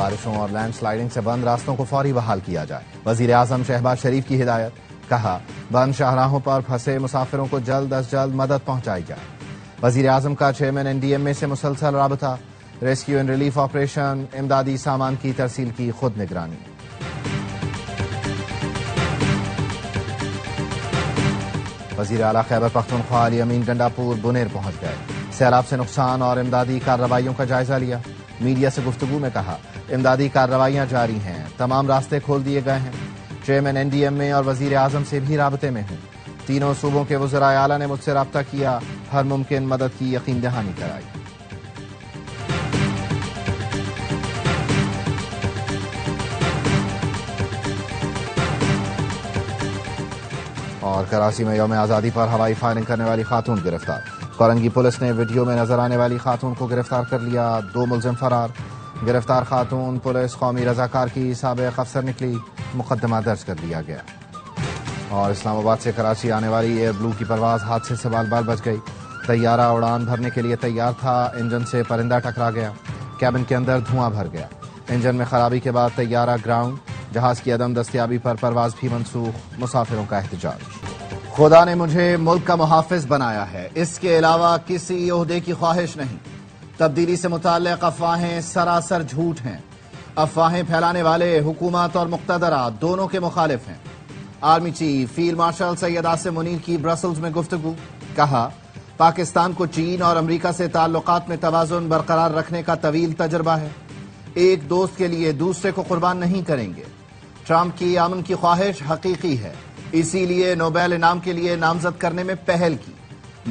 بارشوں اور land sliding سے بند راستوں کو فوری بحال کیا جائے۔ وزیر اعظم شہباز شریف کی ہدایت، کہا بند شاہراہوں پر پھنسے مسافروں کو جلد از جلد مدد پہنچائی جائے۔ وزیر اعظم کا چیئرمین NDMA سے مسلسل رابطہ، ریسکیو اینڈ ریلیف آپریشن، امدادی سامان کی ترسیل کی خود نگرانی۔ وزیر اعلیٰ خیبر پختونخوا علی امین گنڈاپور بنیر پہنچ گئے، سیلاب سے نقصان اور امدادی کارروائیوں کا جائزہ لیا۔ میڈیا سے گفتگو میں کہا امدادی کارروائیاں جاری ہیں، تمام راستے کھول دیے گئے ہیں۔ چیئرمین NDMA اور وزیر اعظم سے بھی رابطے میں ہوں۔ تینوں صوبوں کے وزرائے اعلیٰ نے مجھ سے رابطہ کیا، ہر ممکن مدد کی یقین دہانی کرائی۔ اور کراچی میں یوم آزادی پر ہوائی فائرنگ کرنے والی خاتون گرفتار۔ کورنگی پولیس نے ویڈیو میں نظر آنے والی خاتون کو گرفتار کر لیا، 2 ملزم فرار۔ گرفتار خاتون پولیس قومی رضاکار کی سابق افسر نکلی، مقدمہ درج کر لیا گیا۔ اور اسلام آباد سے کراچی آنے والی ایئر بلو کی پرواز حادثے سے بال بال بچ گئی۔ طیارہ اڑان بھرنے کے لیے تیار تھا، انجن سے پرندہ ٹکرا گیا، کیبن کے اندر دھواں بھر گیا۔ انجن میں خرابی کے بعد طیارہ گراؤنڈ، جہاز کی عدم دستیابی پر پرواز بھی منسوخ، مسافروں کا احتجاج۔ خدا نے مجھے ملک کا محافظ بنایا ہے، اس کے علاوہ کسی عہدے کی خواہش نہیں۔ تبدیلی سے متعلق افواہیں سراسر جھوٹ ہیں۔ افواہیں پھیلانے والے حکومت اور مقتدرہ دونوں کے مخالف ہیں۔ Army chief field marshal Syed Asim Munir کی برسلز میں گفتگو، کہا پاکستان کو چین اور امریکہ سے تعلقات میں توازن برقرار رکھنے کا طویل تجربہ ہے، ایک دوست کے لیے دوسرے کو قربان نہیں کریں گے۔ ٹرمپ کی امن کی خواہش حقیقی ہے، اسی لیے نوبیل انعام کے لیے نامزد کرنے میں پہل کی۔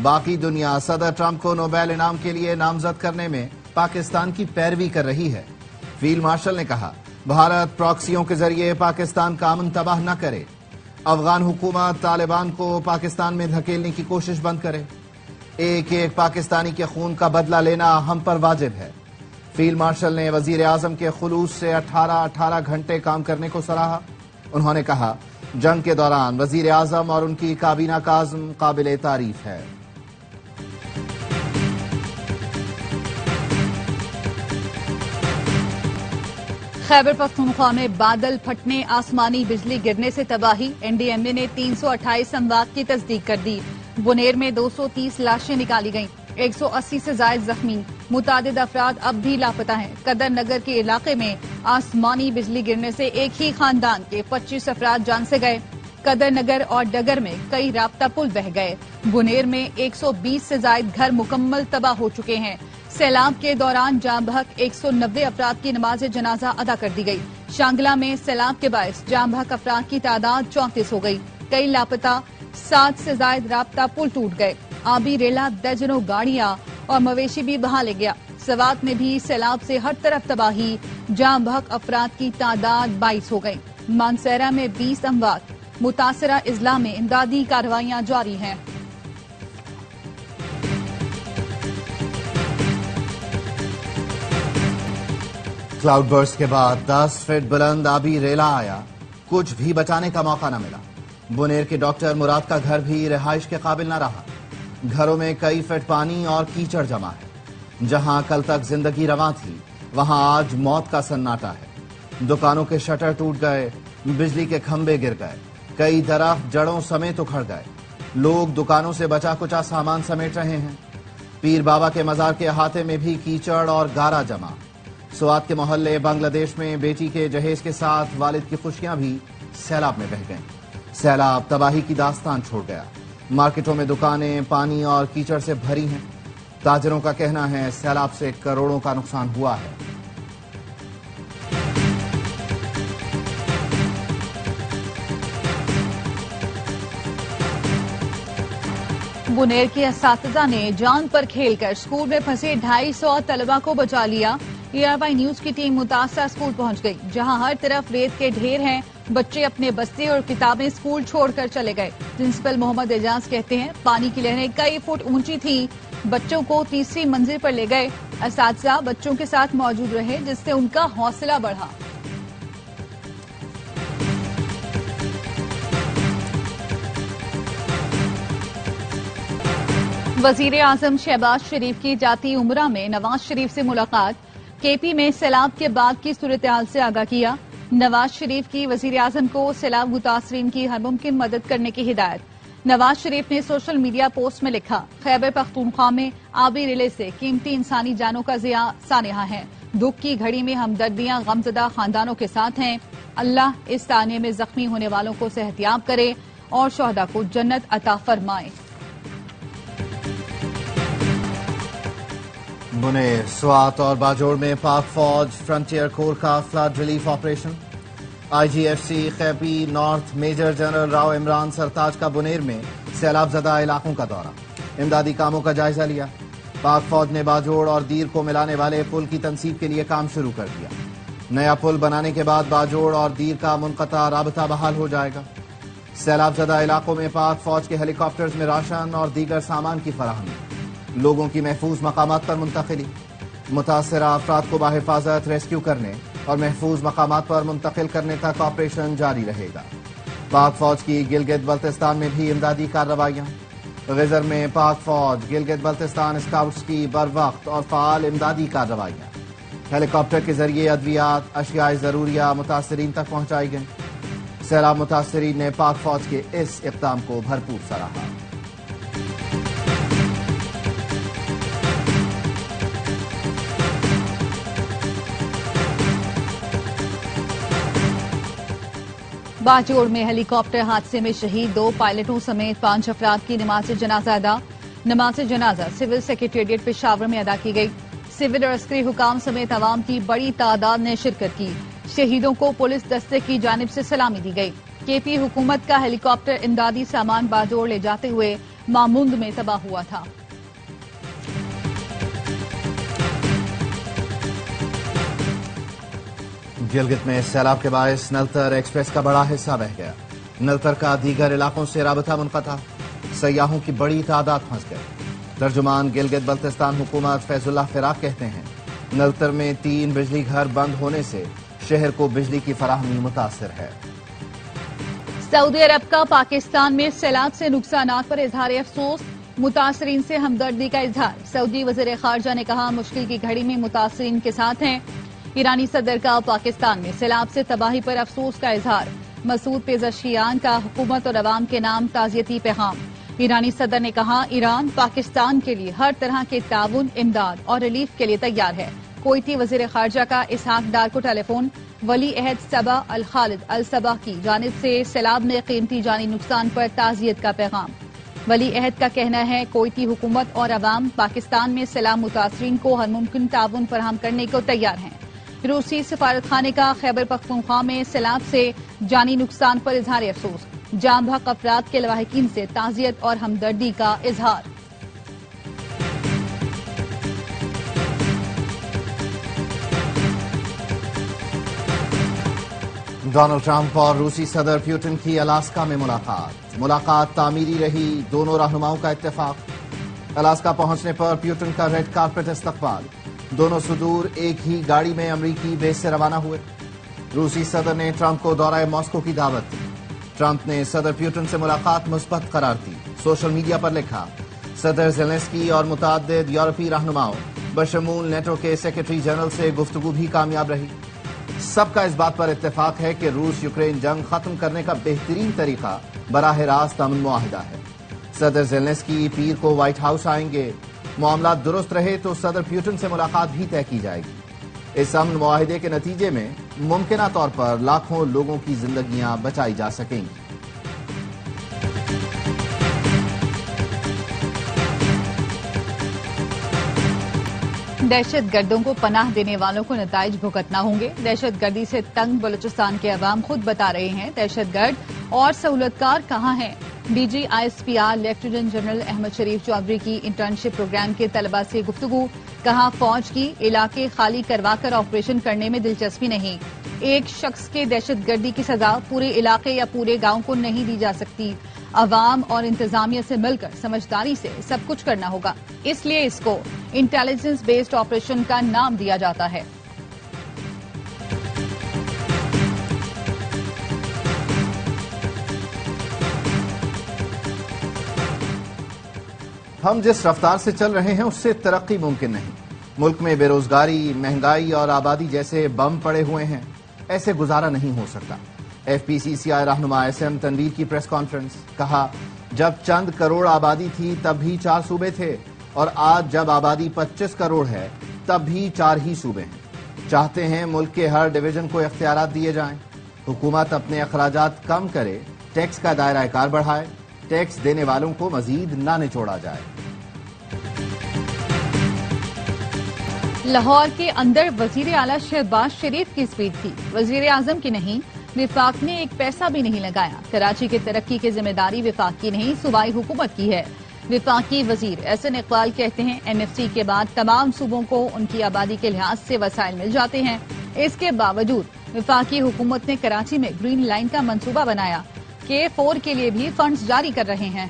باقی دنیا صدر ٹرمپ کو نوبیل انعام کے لیے نامزد کرنے میں پاکستان کی پیروی کر رہی ہے۔ فیلڈ مارشل نے کہا بھارت پراکسیوں کے ذریعے پاکستان کا امن تباہ نہ کرے، افغان حکومت طالبان کو پاکستان میں دھکیلنے کی کوشش بند کرے، ایک ایک پاکستانی کے خون کا بدلہ لینا ہم پر واجب ہے۔ فیلڈ مارشل نے وزیر اعظم کے خلوص سے 18 گھنٹے کام کرنے کو سراہا۔ انہوں نے کہا جنگ کے دوران وزیر اعظم اور ان کی کابینہ کا عزم قابل تعریف ہے۔ خیبر پختونخوا میں بادل پھٹنے، آسمانی بجلی گرنے سے تباہی، NDMA نے 328 اموات کی تصدیق کر دی۔ بنیر میں 230 لاشیں نکالی گئیں، 180 سے زائد زخمی، متعدد افراد اب بھی لاپتہ ہیں۔ قدر نگر کے علاقے میں آسمانی بجلی گرنے سے ایک ہی خاندان کے 25 افراد جان سے گئے۔ قدر نگر اور ڈگر میں کئی رابطہ پل بہہ گئے۔ بنیر میں 120 سے زائد گھر مکمل تباہ ہو چکے ہیں۔ سیلاب کے دوران جاں بحق 190 افراد کی نماز جنازہ ادا کر دی گئی۔ شانگلہ میں سیلاب کے باعث جاں بحق افراد کی تعداد 34 ہو گئی، کئی لاپتہ، 7 سے زائد رابطہ پل ٹوٹ گئے۔ آبی ریلا، درجنوں گاڑیاں اور مویشی بھی بہا لے گیا۔ سوات میں بھی سیلاب سے ہر طرف تباہی، جاں بحق افراد کی تعداد 22 ہو گئی۔ مانسیرہ میں 20 اموات، متاثرہ اضلاع میں امدادی کارروائیاں جاری ہیں۔ کلاؤڈ برسٹ کے بعد 10 فٹ بلند آبی ریلا آیا، کچھ بھی بچانے کا موقع نہ ملا۔ بنیر کے ڈاکٹر مراد کا گھر بھی رہائش کے قابل نہ رہا، گھروں میں کئی فٹ پانی اور کیچڑ جمع ہے۔ جہاں کل تک زندگی رواں تھی، وہاں آج موت کا سناٹا ہے۔ دکانوں کے شٹر ٹوٹ گئے، بجلی کے کھمبے گر گئے، کئی درخت جڑوں سمیت اکھڑ گئے۔ لوگ دکانوں سے بچا کچا سامان سمیٹ رہے ہیں۔ پیر بابا کے مزار کے احاطے میں بھی کیچڑ اور گارا جمع۔ سوات کے محلے بنگلہ دیش میں بیٹی کے جہیز کے ساتھ والد کی خوشیاں بھی سیلاب میں بہہ گئیں۔ سیلاب تباہی کی داستان چھوڑ گیا، مارکیٹوں میں دکانیں پانی اور کیچڑ سے بھری ہیں۔ تاجروں کا کہنا ہے سیلاب سے کروڑوں کا نقصان ہوا ہے۔ بنیر کے اساتذہ نے جان پر کھیل کر اسکول میں پھنسے 250 طلبہ کو بچا لیا۔ ARY نیوز کی ٹیم متاثرہ اسکول پہنچ گئی، جہاں ہر طرف ریت کے ڈھیر ہیں۔ بچے اپنے بستے اور کتابیں اسکول چھوڑ کر چلے گئے۔ پرنسپل محمد اعجاز کہتے ہیں پانی کی لہریں کئی فٹ اونچی تھی، بچوں کو تیسری منزل پر لے گئے۔ اساتذہ بچوں کے ساتھ موجود رہے، جس سے ان کا حوصلہ بڑھا۔ وزیر اعظم شہباز شریف کی جاتی عمرہ میں نواز شریف سے ملاقات۔ کے پی میں سیلاب کے بعد کی صورتحال سے آگاہ کیا، نواز شریف کی وزیر اعظم کو سیلاب متاثرین کی ہر ممکن مدد کرنے کی ہدایت۔ نواز شریف نے سوشل میڈیا پوسٹ میں لکھا، خیبر پختونخوا میں آبی ریلے سے قیمتی انسانی جانوں کا ضیاع سانحہ ہے، دکھ کی گھڑی میں ہمدردیاں غمزدہ خاندانوں کے ساتھ ہیں، اللہ اس تانے میں زخمی ہونے والوں کو صحتیاب کرے اور شہداء کو جنت عطا فرمائے۔ بنیر، سوات اور باجوڑ میں پاک فوج فرنٹیئر کور کا flood relief operation. I G F C KP north major general Rao Imran Sartaj کا بنیر میں سیلاب زدہ علاقوں کا دورہ، امدادی کاموں کا جائزہ لیا۔ پاک فوج نے باجوڑ اور دیر کو ملانے والے پل کی تنصیب کے لیے کام شروع کر دیا۔ نیا پل بنانے کے بعد باجوڑ اور دیر کا منقطع رابطہ بحال ہو جائے گا۔ سیلاب زدہ علاقوں میں پاک فوج کے ہیلی کاپٹرز میں راشن اور دیگر سامان کی فراہمی، لوگوں کی محفوظ مقامات پر منتقلی، متاثرہ افراد کو بحفاظت ریسکیو کرنے اور محفوظ مقامات پر منتقل کرنے تک آپریشن جاری رہے گا۔ پاک فوج کی گلگت بلتستان میں بھی امدادی کارروائیاں۔ غزر میں پاک فوج گلگت بلتستان اسکاؤٹس کی بر وقت اور فعال امدادی کارروائیاں، ہیلی کاپٹر کے ذریعے ادویات، اشیاء ضروریہ متاثرین تک پہنچائی گئیں۔ سیلاب متاثرین نے پاک فوج کے اس اقدام کو بھرپور سراہا۔ باجوڑ میں ہیلی کاپٹر حادثے میں شہید 2 پائلٹوں سمیت 5 افراد کی نماز جنازہ ادا۔ نماز جنازہ سول سیکریٹریٹ پشاور میں ادا کی گئی۔ سول اور عسکری حکام سمیت عوام کی بڑی تعداد نے شرکت کی۔ شہیدوں کو پولیس دستے کی جانب سے سلامی دی گئی۔ کے پی حکومت کا ہیلی کاپٹر امدادی سامان باجوڑ لے جاتے ہوئے ماموند میں تباہ ہوا تھا۔ گلگت میں سیلاب کے باعث نلتر ایکسپریس کا بڑا حصہ بہہ گیا۔ نلتر کا دیگر علاقوں سے رابطہ منقطع، سیاحوں کی بڑی تعداد پھنس گئی۔ ترجمان گلگت بلتستان حکومت فیض اللہ فراق کہتے ہیں، نلتر میں 3 بجلی گھر بند ہونے سے شہر کو بجلی کی فراہمی متاثر ہے۔ سعودی عرب کا پاکستان میں سیلاب سے نقصانات پر اظہار افسوس، متاثرین سے ہمدردی کا اظہار۔ سعودی وزیر خارجہ نے کہا، مشکل کی گھڑی میں متاثرین کے ساتھ ہیں۔ ایرانی صدر کا پاکستان میں سیلاب سے تباہی پر افسوس کا اظہار۔ مسعود پیزشکیان کا حکومت اور عوام کے نام تعزیتی پیغام۔ ایرانی صدر نے کہا، ایران پاکستان کے لیے ہر طرح کے تعاون، امداد اور ریلیف کے لیے تیار ہے۔ کویتی وزیر خارجہ کا اسحاق ڈار کو ٹیلی فون۔ ولی عہد صبا الخالد الصباح کی جانب سے سیلاب میں قیمتی جانی نقصان پر تعزیت کا پیغام۔ ولی عہد کا کہنا ہے، کویتی حکومت اور عوام پاکستان میں سیلاب متاثرین کو ہر ممکن تعاون فراہم کرنے کو تیار ہیں۔ روسی سفارت خانے کا خیبر پختونخوا میں سیلاب سے جانی نقصان پر اظہار افسوس، جام بحق افراد کے لواحقین سے تعزیت اور ہمدردی کا اظہار۔ ڈونلڈ ٹرمپ اور روسی صدر پیوٹن کی الاسکا میں ملاقات تعمیری رہی، دونوں رہنماؤں کا اتفاق۔ الاسکا پہنچنے پر پیوٹن کا ریڈ کارپٹ استقبال، دونوں صدور ایک ہی گاڑی میں امریکی بیس سے روانہ ہوئے۔ روسی صدر نے ٹرمپ کو دورہ ماسکو کی دعوت دی۔ ٹرمپ نے صدر پیوٹن سے ملاقات مثبت قرار دی، سوشل میڈیا پر لکھا، صدر زیلنسکی اور متعدد یورپی رہنماؤں بشمول نیٹو کے سیکرٹری جنرل سے گفتگو بھی کامیاب رہی۔ سب کا اس بات پر اتفاق ہے کہ روس یوکرین جنگ ختم کرنے کا بہترین طریقہ براہ راست امن معاہدہ ہے۔ صدر زیلنسکی پیر کو وائٹ ہاؤس آئیں گے، معاملات درست رہے تو صدر پیوٹن سے ملاقات بھی طے کی جائے گی۔ اس امن معاہدے کے نتیجے میں ممکنہ طور پر لاکھوں لوگوں کی زندگیاں بچائی جا سکیں گی۔ دہشت گردوں کو پناہ دینے والوں کو نتائج بھگتنا ہوں گے۔ دہشت گردی سے تنگ بلوچستان کے عوام خود بتا رہے ہیں، دہشت گرد اور سہولتکار کہاں ہیں۔ D G I S P R lieutenant general Ahmed Sharif Chaudhry کی انٹرنشپ پروگرام کے طلبہ سے گفتگو، کہا، فوج کی علاقے خالی کروا کر آپریشن کرنے میں دلچسپی نہیں۔ ایک شخص کے دہشت گردی کی سزا پورے علاقے یا پورے گاؤں کو نہیں دی جا سکتی۔ عوام اور انتظامیہ سے مل کر سمجھداری سے سب کچھ کرنا ہوگا، اس لیے اس کو انٹیلیجنس بیسڈ آپریشن کا نام دیا جاتا ہے۔ ہم جس رفتار سے چل رہے ہیں اس سے ترقی ممکن نہیں۔ ملک میں بے روزگاری، مہنگائی اور آبادی جیسے بم پڑے ہوئے ہیں، ایسے گزارا نہیں ہو سکتا۔ ایف پی سی سی آئی رہنما ایس ایم تنویر کی پریس کانفرنس، کہا جب چند کروڑ آبادی تھی تب بھی 4 صوبے تھے، اور آج جب آبادی 25 کروڑ ہے تب بھی 4 ہی صوبے ہیں۔ چاہتے ہیں ملک کے ہر ڈویژن کو اختیارات دیے جائیں، حکومت اپنے اخراجات کم کرے، ٹیکس کا دائرہ کار بڑھائے، ٹیکس دینے والوں کو مزید نہ نچوڑا جائے۔ لاہور کے اندر وزیر اعلیٰ شہباز شریف کی اسپیچ تھی، وزیر اعظم کی نہیں۔ وفاق نے ایک پیسہ بھی نہیں لگایا۔ کراچی کی ترقی کی ذمہ داری وفاق کی نہیں، صوبائی حکومت کی ہے۔ وفاقی وزیر احسن اقبال کہتے ہیں این ایف سی کے بعد تمام صوبوں کو ان کی آبادی کے لحاظ سے وسائل مل جاتے ہیں، اس کے باوجود وفاقی حکومت نے کراچی میں گرین لائن کا منصوبہ بنایا، K4 کے لیے بھی فنڈز جاری کر رہے ہیں۔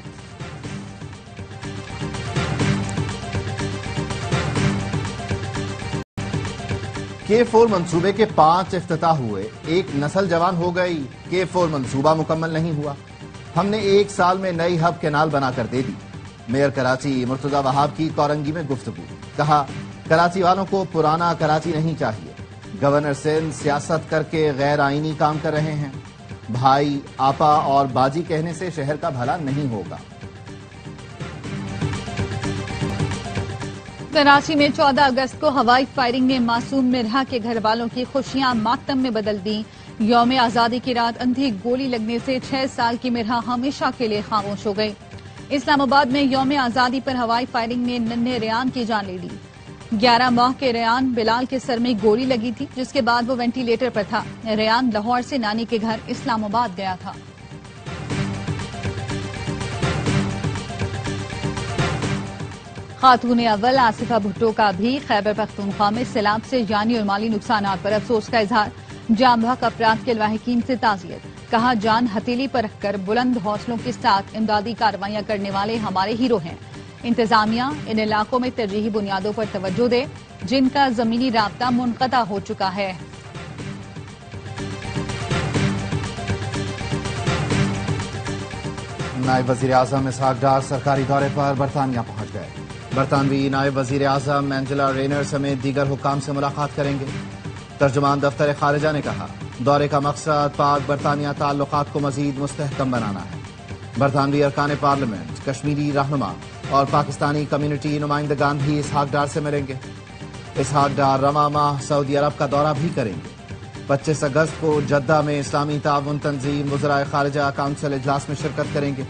K4 منصوبے کے 5 افتتاح ہوئے، ایک نسل جوان ہو گئی۔ K4 منصوبہ مکمل نہیں ہوا، ہم نے 1 سال میں نئی ہب کینال بنا کر دے دی۔ میئر کراچی مرتضی وہاب کی کورنگی میں گفتگو، کہا کراچی والوں کو پرانا کراچی نہیں چاہیے۔ گورنر سندھ سیاست کر کے غیر آئینی کام کر رہے ہیں، بھائی، آپا اور باجی کہنے سے شہر کا بھلا نہیں ہوگا۔ کراچی میں 14 اگست کو ہوائی فائرنگ نے معصوم مرہا کے گھر والوں کی خوشیاں ماتم میں بدل دیں۔ یوم آزادی کی رات اندھی گولی لگنے سے 6 سال کی مرہا ہمیشہ کے لیے خاموش ہو گئی۔ اسلام آباد میں یوم آزادی پر ہوائی فائرنگ نے ننھے ریان کی جان لے لی۔ 11 ماہ کے ریان بلال کے سر میں گولی لگی تھی، جس کے بعد وہ وینٹیلیٹر پر تھا۔ ریان لاہور سے نانی کے گھر اسلام آباد گیا تھا۔ خاتون اول آصفہ بھٹو کا بھی خیبر پختونخوا میں سیلاب سے جانی اور مالی نقصانات پر افسوس کا اظہار۔ جاں بحق افراد کے لواحقین سے تعزیت، کہا جان ہتھیلی پر رکھ کر بلند حوصلوں کے ساتھ امدادی کارروائیاں کرنے والے ہمارے ہیرو ہیں۔ انتظامیہ ان علاقوں میں ترجیحی بنیادوں پر توجہ دے جن کا زمینی رابطہ منقطع ہو چکا ہے۔ نائب وزیر اعظم اسحاق ڈار سرکاری دورے پر برطانیہ پہنچ گئے۔ برطانوی نائب وزیر اعظم اینجلا رینر سمیت دیگر حکام سے ملاقات کریں گے۔ ترجمان دفتر خارجہ نے کہا دورے کا مقصد پاک برطانیہ تعلقات کو مزید مستحکم بنانا ہے۔ برطانوی ارکان پارلیمنٹ، کشمیری رہنما اور پاکستانی کمیونٹی نمائندگان بھی اسحاق ڈار سے ملیں گے۔ اسحاق ڈار رواں ماہ سعودی عرب کا دورہ بھی کریں گے۔ 25 اگست کو جدہ میں اسلامی تعاون تنظیم وزرائے خارجہ کونسل اجلاس میں شرکت کریں گے۔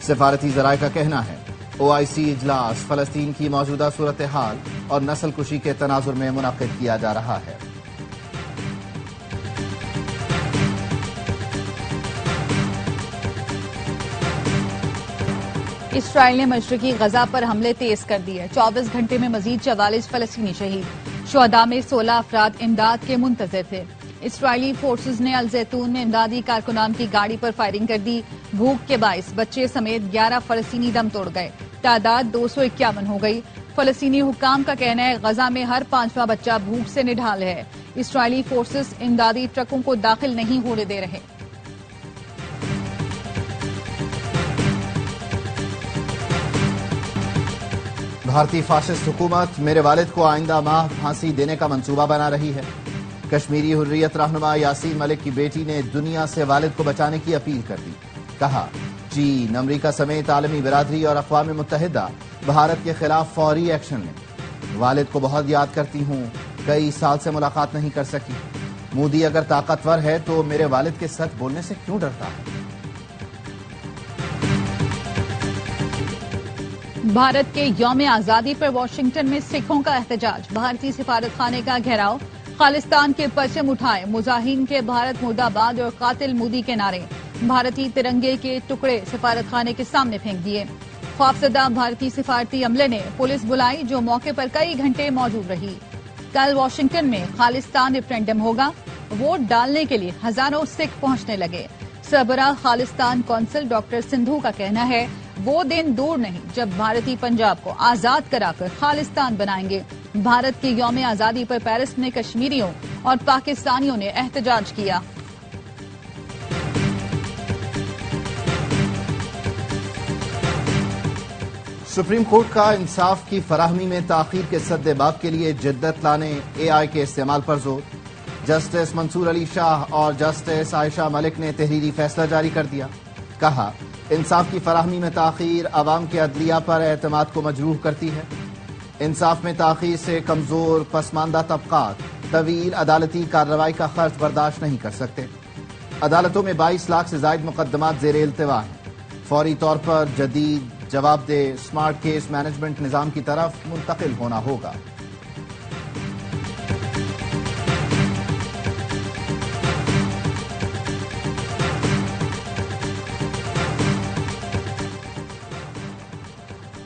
سفارتی ذرائع کا کہنا ہے OIC اجلاس فلسطین کی موجودہ صورتحال اور نسل کشی کے تناظر میں منعقد کیا جا رہا ہے۔ اسرائیل نے مشرقی غزہ پر حملے تیز کر دیے، 24 گھنٹے میں مزید 44 فلسطینی شہید، شہداء میں 16 افراد امداد کے منتظر تھے۔ اسرائیلی فورسز نے الزیتون میں امدادی کارکنان کی گاڑی پر فائرنگ کر دی، بھوک کے باعث بچے سمیت 11 فلسطینی دم توڑ گئے، تعداد 251 ہو گئی۔ فلسطینی حکام کا کہنا ہے غزہ میں ہر 5واں بچہ بھوک سے نڈھال ہے۔ اسرائیلی فورسز امدادی ٹرکوں کو داخل نہیں ہونے دے رہے۔ بھارتی فاشسٹ حکومت میرے والد کو آئندہ ماہ پھانسی دینے کا منصوبہ بنا رہی ہے۔ کشمیری حریت رہنما یاسین ملک کی بیٹی نے دنیا سے والد کو بچانے کی اپیل کر دی، کہا چین، امریکہ سمیت عالمی برادری اور اقوام متحدہ بھارت کے خلاف فوری ایکشن لیں۔ والد کو بہت یاد کرتی ہوں، کئی سال سے ملاقات نہیں کر سکی۔ مودی اگر طاقتور ہے تو میرے والد کے سچ بولنے سے کیوں ڈرتا ہے؟ بھارت کے یوم آزادی پر واشنگٹن میں سکھوں کا احتجاج، بھارتی سفارت خانے کا گھیراؤ، خالصتان کے پرچم اٹھائے، مظاہرین کے بھارت مرد آباد اور قاتل مودی کے نعرے، بھارتی ترنگے کے ٹکڑے سفارت خانے کے سامنے پھینک دیے۔ خوفزدہ بھارتی سفارتی عملے نے پولیس بلائی جو موقع پر کئی گھنٹے موجود رہی۔ کل واشنگٹن میں خالصتان ریفرینڈم ہوگا، ووٹ ڈالنے کے لیے ہزاروں سکھ پہنچنے لگے۔ سربراہ خالصتان کونسل ڈاکٹر سندھو کا کہنا ہے وہ دن دور نہیں جب بھارتی پنجاب کو آزاد کرا کر خالصتان بنائیں گے۔ بھارت کی یوم آزادی پر پیرس میں کشمیریوں اور پاکستانیوں نے احتجاج کیا۔ سپریم کورٹ کا انصاف کی فراہمی میں تاخیر کے سدباب کے لیے جدت لانے اے آئی کے استعمال پر زور۔ جسٹس منصور علی شاہ اور جسٹس عائشہ ملک نے تحریری فیصلہ جاری کر دیا۔ کہا، انصاف کی فراہمی میں تاخیر عوام کے عدلیہ پر اعتماد کو مجروح کرتی ہے۔ انصاف میں تاخیر سے کمزور پسماندہ طبقات طویل عدالتی کارروائی کا خرچ برداشت نہیں کر سکتے۔ عدالتوں میں 22 لاکھ سے زائد مقدمات زیر التوا ہیں۔ فوری طور پر جدید جواب دہ سمارٹ کیس مینجمنٹ نظام کی طرف منتقل ہونا ہوگا۔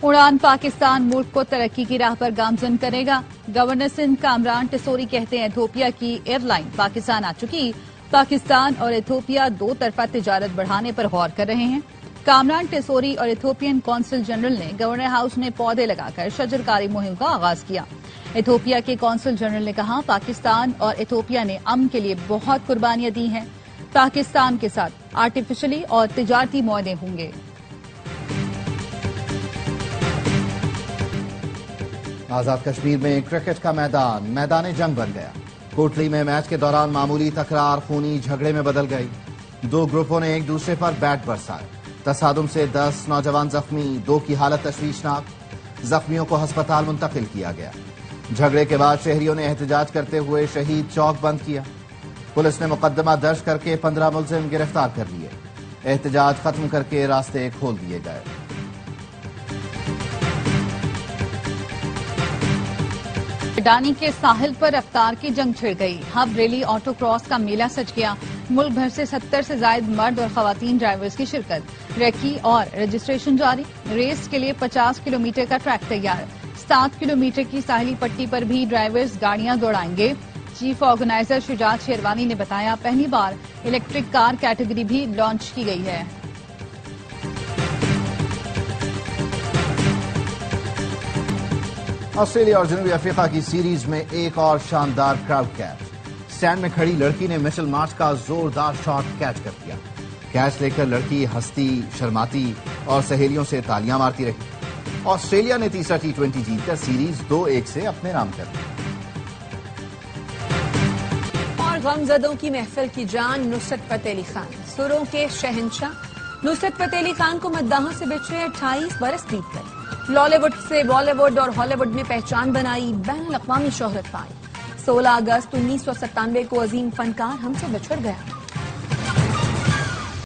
اڑان پاکستان ملک کو ترقی کی راہ پر گامزن کرے گا۔ گورنر سندھ کامران ٹیسوری کہتے ہیں ایتھوپیا کی ایئر لائن پاکستان آ چکی، پاکستان اور ایتھوپیا دو طرفہ تجارت بڑھانے پر غور کر رہے ہیں۔ کامران ٹیسوری اور ایتھوپین کونسل جنرل نے گورنر ہاؤس میں پودے لگا کر شجرکاری مہم کا آغاز کیا۔ ایتھوپیا کے کونسل جنرل نے کہا، پاکستان اور ایتھوپیا نے امن کے لیے بہت قربانیاں دی ہیں۔ پاکستان کے ساتھ آرٹیفیشلی اور تجارتی معاہدے ہوں گے۔ آزاد کشمیر میں کرکٹ کا میدان جنگ بن گیا۔ کوٹلی میں میچ کے دوران معمولی تکرار خونی جھگڑے میں بدل گئی۔ دو گروپوں نے ایک دوسرے پر بیٹ برسائے۔ تصادم سے 10 نوجوان زخمی، 2 کی حالت تشویشناک۔ زخمیوں کو ہسپتال منتقل کیا گیا۔ جھگڑے کے بعد شہریوں نے احتجاج کرتے ہوئے شہید چوک بند کیا۔ پولیس نے مقدمہ درج کر کے 15 ملزم گرفتار کر لیے۔ احتجاج ختم کر کے راستے کھول دیے گئے۔ ڈانی کے ساحل پر رفتار کی جنگ چھڑ گئی۔ ہب ریلی آٹو کراس کا میلہ سج گیا۔ ملک بھر سے 70 سے زائد مرد اور خواتین ڈرائیورز کی شرکت۔ ریکی اور رجسٹریشن جاری۔ ریس کے لیے 50 کلومیٹر کا ٹریک تیار۔ 7 کلومیٹر کی ساحلی پٹی پر بھی ڈرائیورز گاڑیاں دوڑائیں گے۔ چیف آرگنائزر شجاعت شیروانی نے بتایا، پہلی بار الیکٹرک کار کیٹیگری بھی لانچ کی گئی ہے۔ آسٹریلیا اور جنوبی افریقہ کی سیریز میں ایک اور شاندار کراؤڈ کیچ۔ سٹینڈ میں کھڑی لڑکی نے مچل مارش کا زوردار شاٹ کیچ کر دیا۔ کیچ لے کر لڑکی ہنستی شرماتی اور سہیلیوں سے تالیاں مارتی رہی۔ آسٹریلیا نے تیسرا T20 جیت کر سیریز 2-1 سے اپنے نام کر دی۔ اور غمزدوں کی محفل کی جان نصرت فتح علی خان، سروں کے شہنشاہ نصرت فتح علی خان کو مداحوں سے بچھڑے 28 برس بیت گئے۔ Lolly would say Bali would اور ہالی ووڈ میں پہچان بنائی، بین الاقوامی شہرت پائی۔ 16 اگست 1997 کو عظیم فنکار ہم سے بچھڑ گیا۔